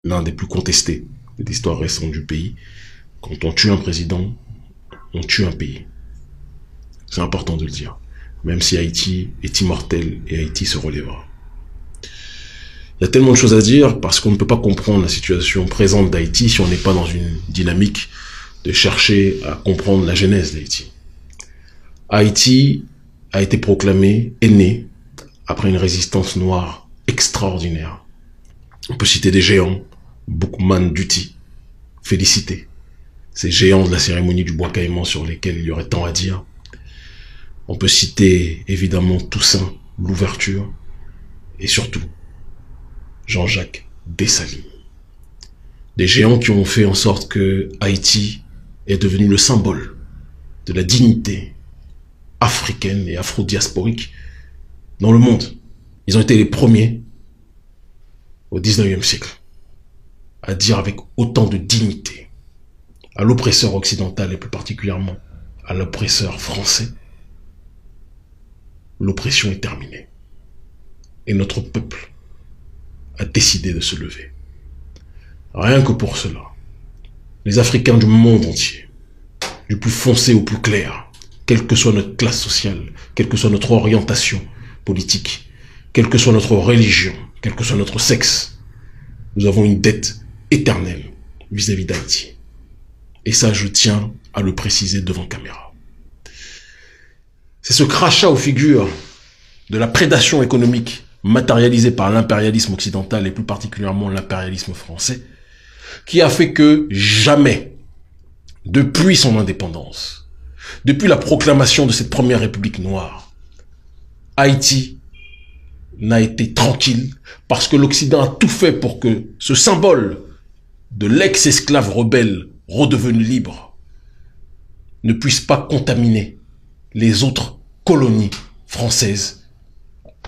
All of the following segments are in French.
l'un des plus contestés de l'histoire récente du pays. Quand on tue un président, on tue un pays. C'est important de le dire. Même si Haïti est immortel et Haïti se relèvera. Il y a tellement de choses à dire parce qu'on ne peut pas comprendre la situation présente d'Haïti si on n'est pas dans une dynamique de chercher à comprendre la genèse d'Haïti. Haïti a été proclamé, est né après une résistance noire extraordinaire. On peut citer des géants, Boukman Duty, Félicité, ces géants de la cérémonie du bois caïman sur lesquels il y aurait tant à dire. On peut citer évidemment Toussaint, l'ouverture, et surtout Jean-Jacques Dessalines. Des géants qui ont fait en sorte que Haïti est devenu le symbole de la dignité africaine et afro-diasporique dans le monde. Ils ont été les premiers au 19e siècle à dire avec autant de dignité à l'oppresseur occidental et plus particulièrement à l'oppresseur français: l'oppression est terminée. Et notre peuple a décidé de se lever. Rien que pour cela, les Africains du monde entier, du plus foncé au plus clair, quelle que soit notre classe sociale, quelle que soit notre orientation politique, quelle que soit notre religion, quel que soit notre sexe, nous avons une dette éternelle vis-à-vis d'Haïti. Et ça, je tiens à le préciser devant caméra. C'est ce crachat aux figures de la prédation économique matérialisée par l'impérialisme occidental et plus particulièrement l'impérialisme français qui a fait que jamais, depuis son indépendance, depuis la proclamation de cette première république noire, Haïti n'a été tranquille parce que l'Occident a tout fait pour que ce symbole de l'ex-esclave rebelle redevenu libre ne puisse pas contaminer les autres colonies françaises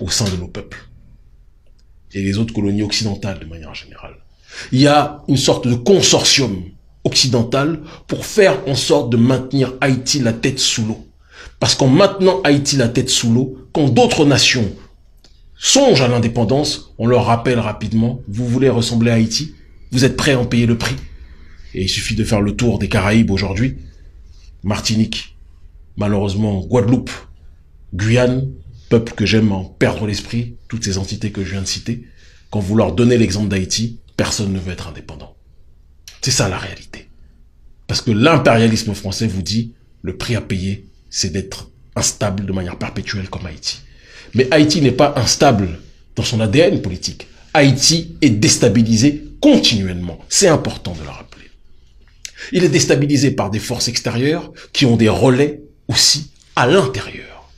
au sein de nos peuples et les autres colonies occidentales de manière générale. Il y a une sorte de consortium occidental pour faire en sorte de maintenir Haïti la tête sous l'eau. Parce qu'en maintenant Haïti la tête sous l'eau, quand d'autres nations songent à l'indépendance, on leur rappelle rapidement: vous voulez ressembler à Haïti? Vous êtes prêts à en payer le prix? Et il suffit de faire le tour des Caraïbes aujourd'hui. Martinique, malheureusement Guadeloupe, Guyane, peuple que j'aime en perdre l'esprit, toutes ces entités que je viens de citer. Quand vous leur donnez l'exemple d'Haïti, personne ne veut être indépendant. C'est ça la réalité. Parce que l'impérialisme français vous dit: le prix à payer, c'est d'être instable de manière perpétuelle comme Haïti. Mais Haïti n'est pas instable dans son ADN politique. Haïti est déstabilisé continuellement. C'est important de le rappeler. Il est déstabilisé par des forces extérieures qui ont des relais aussi à l'intérieur.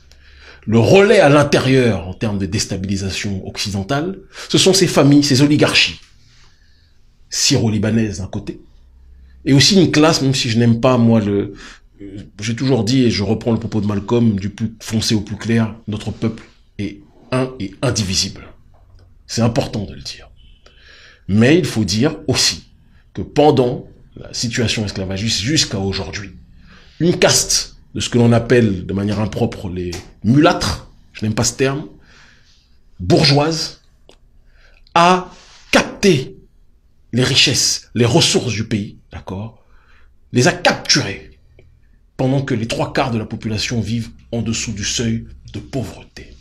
Le relais à l'intérieur en termes de déstabilisation occidentale, ce sont ces familles, ces oligarchies syro-libanaises d'un côté, et aussi une classe, même si je n'aime pas moi j'ai toujours dit, et je reprends le propos de Malcolm, du plus foncé au plus clair, notre peuple est un et indivisible. C'est important de le dire. Mais il faut dire aussi que pendant la situation esclavagiste jusqu'à aujourd'hui, une caste de ce que l'on appelle de manière impropre les mulâtres, je n'aime pas ce terme, bourgeoise, a capté les richesses, les ressources du pays, d'accord, les a capturées, pendant que les 3/4 de la population vivent en dessous du seuil de pauvreté.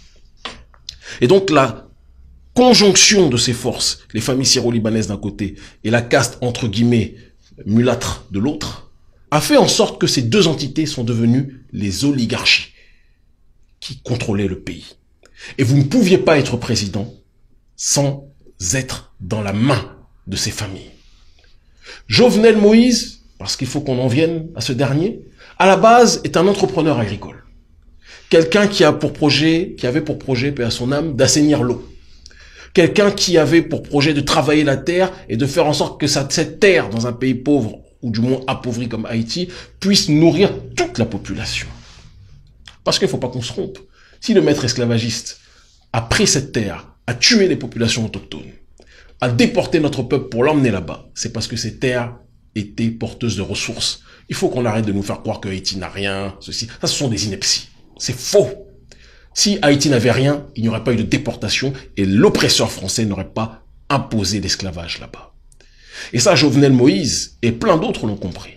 Et donc la conjonction de ces forces, les familles syro-libanaises d'un côté et la caste entre guillemets mulâtre de l'autre, a fait en sorte que ces deux entités sont devenues les oligarchies qui contrôlaient le pays. Et vous ne pouviez pas être président sans être dans la main de ces familles. Jovenel Moïse, parce qu'il faut qu'on en vienne à ce dernier, à la base est un entrepreneur agricole. Quelqu'un qui avait pour projet, paix à son âme, d'assainir l'eau. Quelqu'un qui avait pour projet de travailler la terre et de faire en sorte que cette terre, dans un pays pauvre, ou du moins appauvri comme Haïti, puisse nourrir toute la population. Parce qu'il ne faut pas qu'on se trompe. Si le maître esclavagiste a pris cette terre, a tué les populations autochtones, a déporté notre peuple pour l'emmener là-bas, c'est parce que ces terres étaient porteuses de ressources. Il faut qu'on arrête de nous faire croire que Haïti n'a rien, ceci. Ça, ce sont des inepties. C'est faux. Si Haïti n'avait rien, il n'y aurait pas eu de déportation et l'oppresseur français n'aurait pas imposé l'esclavage là-bas. Et ça, Jovenel Moïse et plein d'autres l'ont compris.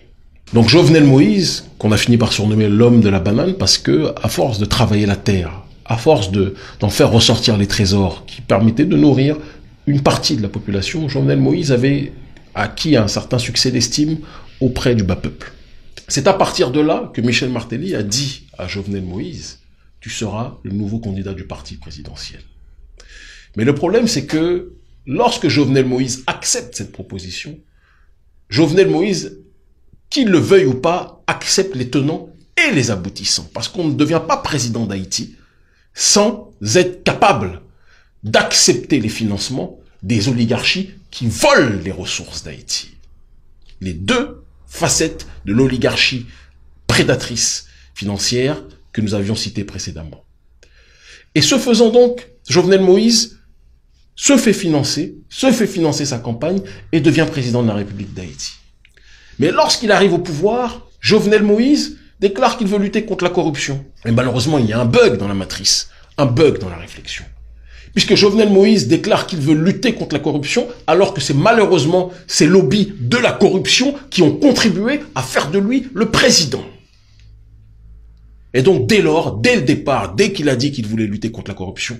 Donc Jovenel Moïse, qu'on a fini par surnommer l'homme de la banane, parce que à force de travailler la terre, à force d'en faire ressortir les trésors qui permettaient de nourrir une partie de la population, Jovenel Moïse avait acquis un certain succès d'estime auprès du bas peuple. C'est à partir de là que Michel Martelly a dit à Jovenel Moïse, tu seras le nouveau candidat du parti présidentiel. Mais le problème, c'est que lorsque Jovenel Moïse accepte cette proposition, Jovenel Moïse, qu'il le veuille ou pas, accepte les tenants et les aboutissants. Parce qu'on ne devient pas président d'Haïti sans être capable d'accepter les financements des oligarchies qui volent les ressources d'Haïti. Les deux facettes de l'oligarchie prédatrice financière que nous avions citées précédemment. Et ce faisant donc, Jovenel Moïse se fait financer sa campagne et devient président de la République d'Haïti. Mais lorsqu'il arrive au pouvoir, Jovenel Moïse déclare qu'il veut lutter contre la corruption. Et malheureusement, il y a un bug dans la matrice, un bug dans la réflexion. Puisque Jovenel Moïse déclare qu'il veut lutter contre la corruption, alors que c'est malheureusement ces lobbies de la corruption qui ont contribué à faire de lui le président. Et donc, dès lors, dès le départ, dès qu'il a dit qu'il voulait lutter contre la corruption,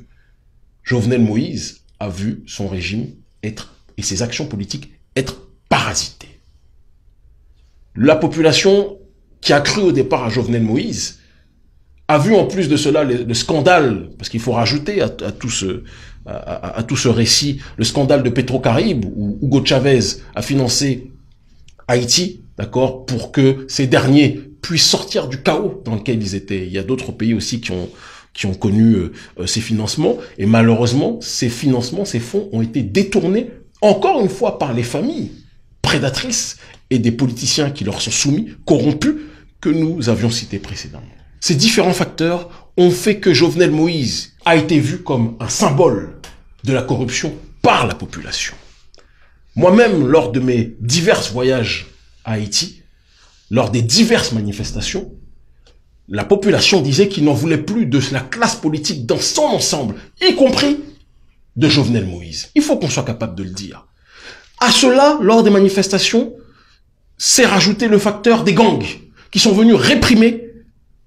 Jovenel Moïse a vu son régime être, et ses actions politiques être parasitées. La population qui a cru au départ à Jovenel Moïse a vu en plus de cela le scandale, parce qu'il faut rajouter à tout ce récit, le scandale de Petrocaribe, où Hugo Chavez a financé Haïti, d'accord, pour que ces derniers puissent sortir du chaos dans lequel ils étaient. Il y a d'autres pays aussi qui ont connu ces financements, et malheureusement, ces financements, ces fonds ont été détournés, encore une fois, par les familles prédatrices et des politiciens qui leur sont soumis, corrompus, que nous avions cités précédemment. Ces différents facteurs ont fait que Jovenel Moïse a été vu comme un symbole de la corruption par la population. Moi-même, lors de mes divers voyages à Haïti, lors des diverses manifestations, la population disait qu'il n'en voulait plus de la classe politique dans son ensemble, y compris de Jovenel Moïse. Il faut qu'on soit capable de le dire. À cela, lors des manifestations, s'est rajouté le facteur des gangs qui sont venus réprimer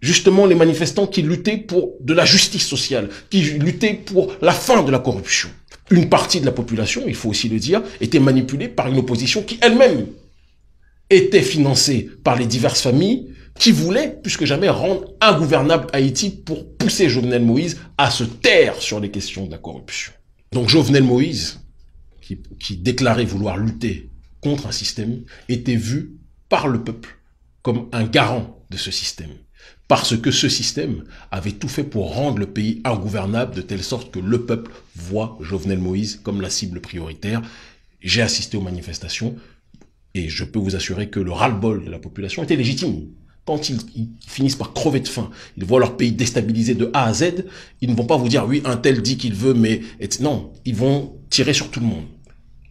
justement les manifestants qui luttaient pour de la justice sociale, qui luttaient pour la fin de la corruption. Une partie de la population, il faut aussi le dire, était manipulée par une opposition qui elle-même était financée par les diverses familles qui voulaient, plus que jamais, rendre ingouvernable Haïti pour pousser Jovenel Moïse à se taire sur les questions de la corruption. Donc Jovenel Moïse, qui déclarait vouloir lutter contre un système, était vu par le peuple comme un garant de ce système. Parce que ce système avait tout fait pour rendre le pays ingouvernable de telle sorte que le peuple voit Jovenel Moïse comme la cible prioritaire. J'ai assisté aux manifestations et je peux vous assurer que le ras-le-bol de la population était légitime. Quand ils finissent par crever de faim, ils voient leur pays déstabilisé de A à Z, ils ne vont pas vous dire oui, un tel dit qu'il veut, mais non, ils vont tirer sur tout le monde.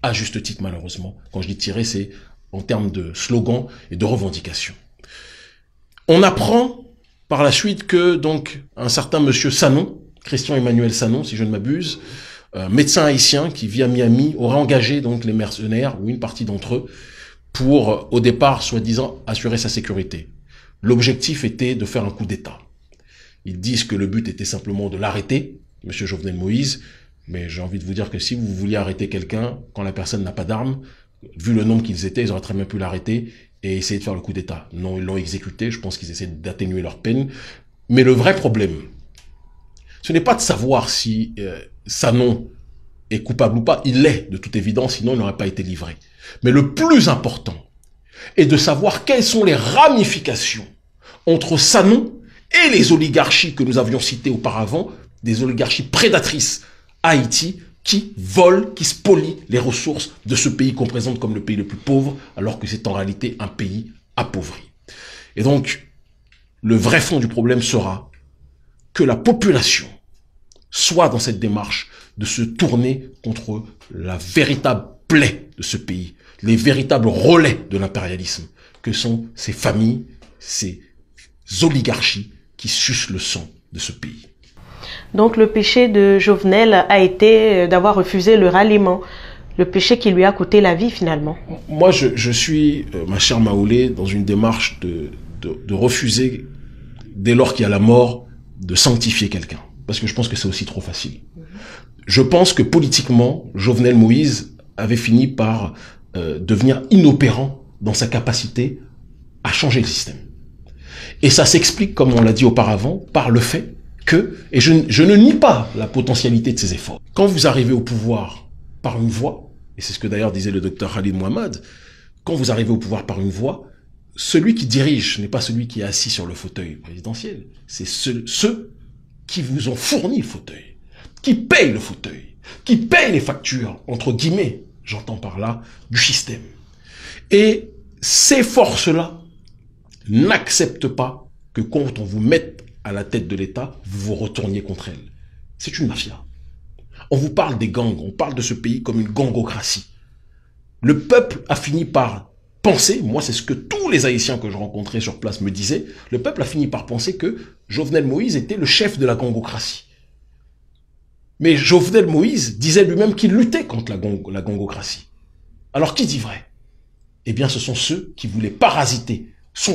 À juste titre, malheureusement. Quand je dis tirer, c'est en termes de slogan et de revendication. On apprend par la suite que donc un certain monsieur Sanon, Christian Emmanuel Sanon, si je ne m'abuse, médecin haïtien qui vit à Miami, aurait engagé donc les mercenaires ou une partie d'entre eux pour, au départ, soi-disant, assurer sa sécurité. L'objectif était de faire un coup d'État. Ils disent que le but était simplement de l'arrêter, monsieur Jovenel Moïse, mais j'ai envie de vous dire que si vous vouliez arrêter quelqu'un, quand la personne n'a pas d'armes, vu le nombre qu'ils étaient, ils auraient très bien pu l'arrêter et essayer de faire le coup d'État. Non, ils l'ont exécuté, je pense qu'ils essaient d'atténuer leur peine. Mais le vrai problème, ce n'est pas de savoir si Sanon est coupable ou pas, il l'est de toute évidence, sinon il n'aurait pas été livré. Mais le plus important est de savoir quelles sont les ramifications entre Sanon et les oligarchies que nous avions citées auparavant, des oligarchies prédatrices à Haïti, qui volent, qui spolient les ressources de ce pays qu'on présente comme le pays le plus pauvre, alors que c'est en réalité un pays appauvri. Et donc, le vrai fond du problème sera que la population soit dans cette démarche de se tourner contre la véritable plaie de ce pays, les véritables relais de l'impérialisme, que sont ces familles, ces oligarchies qui sucent le sang de ce pays. Donc le péché de Jovenel a été d'avoir refusé le ralliement. le péché qui lui a coûté la vie finalement. Moi, je suis, ma chère Maoulé, dans une démarche de refuser, dès lors qu'il y a la mort, de sanctifier quelqu'un. Parce que je pense que c'est aussi trop facile. Je pense que politiquement, Jovenel Moïse avait fini par devenir inopérant dans sa capacité à changer le système. Et ça s'explique, comme on l'a dit auparavant, par le fait que, et je ne nie pas la potentialité de ses efforts, quand vous arrivez au pouvoir par une voie, et c'est ce que d'ailleurs disait le docteur Khalid Mohamed, quand vous arrivez au pouvoir par une voie, celui qui dirige n'est pas celui qui est assis sur le fauteuil présidentiel, c'est ceux qui vous ont fourni le fauteuil, qui payent le fauteuil, qui payent les factures, entre guillemets, j'entends par là, du système. Et ces forces-là n'acceptent pas que quand on vous mette à la tête de l'État, vous vous retourniez contre elles. C'est une mafia. On vous parle des gangs, on parle de ce pays comme une gangocratie. Le peuple a fini par penser, moi c'est ce que tous les Haïtiens que je rencontrais sur place me disaient, le peuple a fini par penser que Jovenel Moïse était le chef de la gangocratie. Mais Jovenel Moïse disait lui-même qu'il luttait contre la gangocratie. Alors qui dit vrai? Eh bien ce sont ceux qui voulaient parasiter son